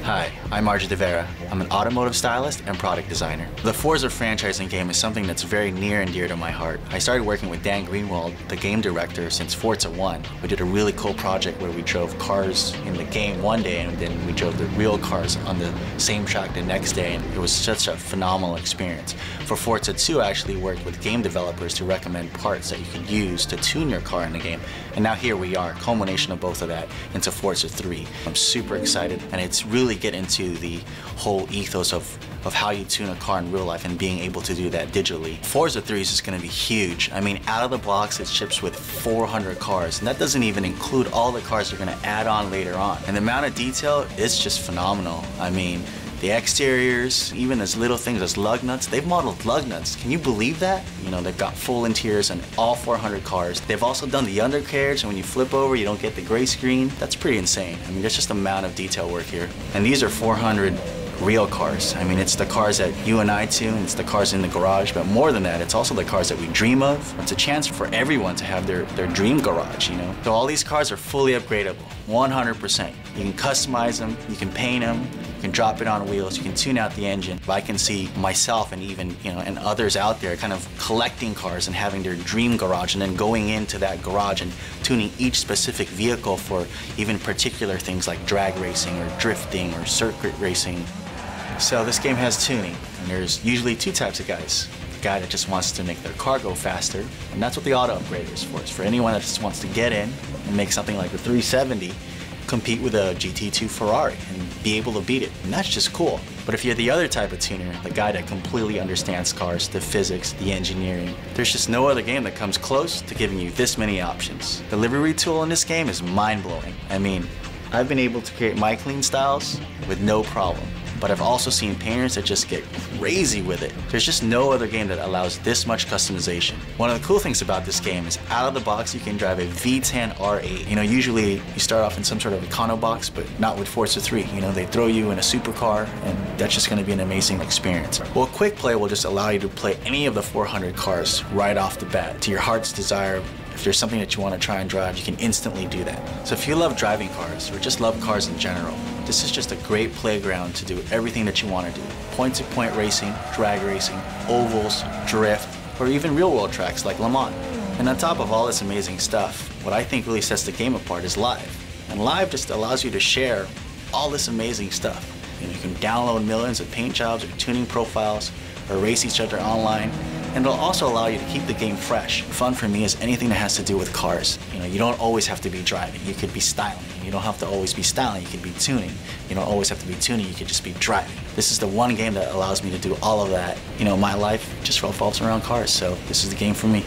Hi, I'm RJ De Vera. I'm an automotive stylist and product designer. The Forza franchising game is something that's very near and dear to my heart. I started working with Dan Greenwald, the game director, since Forza 1. We did a really cool project where we drove cars in the game one day and then we drove the real cars on the same track the next day, and it was such a phenomenal experience. For Forza 2, I actually worked with game developers to recommend parts that you can use to tune your car in the game. And now here we are, culmination of both of that into Forza 3. I'm super excited, and it's really get into the whole ethos of how you tune a car in real life and being able to do that digitally. Forza 3 is just going to be huge. I mean, out of the box, it ships with 400 cars, and that doesn't even include all the cars they're going to add on later on. And the amount of detail is just phenomenal. I mean, the exteriors, even as little things as lug nuts, they've modeled lug nuts. Can you believe that? You know, they've got full interiors on all 400 cars. They've also done the undercarriage, and when you flip over, you don't get the gray screen. That's pretty insane. I mean, there's just amount of detail work here. And these are 400 real cars. I mean, it's the cars that you and I tune, it's the cars in the garage, but more than that, it's also the cars that we dream of. It's a chance for everyone to have their dream garage, you know? So all these cars are fully upgradable, 100%. You can customize them, you can paint them, you can drop it on wheels, you can tune out the engine. I can see myself and even, you know, and others out there kind of collecting cars and having their dream garage and then going into that garage and tuning each specific vehicle for even particular things like drag racing or drifting or circuit racing. So this game has tuning, and there's usually two types of guys. The guy that just wants to make their car go faster, and that's what the auto upgrader is for. It's for anyone that just wants to get in and make something like the 370 compete with a GT2 Ferrari and be able to beat it, and that's just cool. But if you're the other type of tuner, the guy that completely understands cars, the physics, the engineering, there's just no other game that comes close to giving you this many options. The livery tool in this game is mind-blowing. I mean, I've been able to create my clean styles with no problem. But I've also seen painters that just get crazy with it. There's just no other game that allows this much customization. One of the cool things about this game is out of the box you can drive a V10 R8. You know, usually you start off in some sort of econo box, but not with Forza 3. You know, they throw you in a supercar, and that's just gonna be an amazing experience. Well, Quick Play will just allow you to play any of the 400 cars right off the bat to your heart's desire. If there's something that you want to try and drive, you can instantly do that. So if you love driving cars or just love cars in general, this is just a great playground to do everything that you want to do. Point-to-point racing, drag racing, ovals, drift, or even real-world tracks like Le Mans. And on top of all this amazing stuff, what I think really sets the game apart is Live. And Live just allows you to share all this amazing stuff. You know, you can download millions of paint jobs or tuning profiles or race each other online. And it'll also allow you to keep the game fresh. Fun for me is anything that has to do with cars. You know, you don't always have to be driving. You could be styling. You don't have to always be styling. You could be tuning. You don't always have to be tuning. You could just be driving. This is the one game that allows me to do all of that. You know, my life just revolves around cars, so this is the game for me.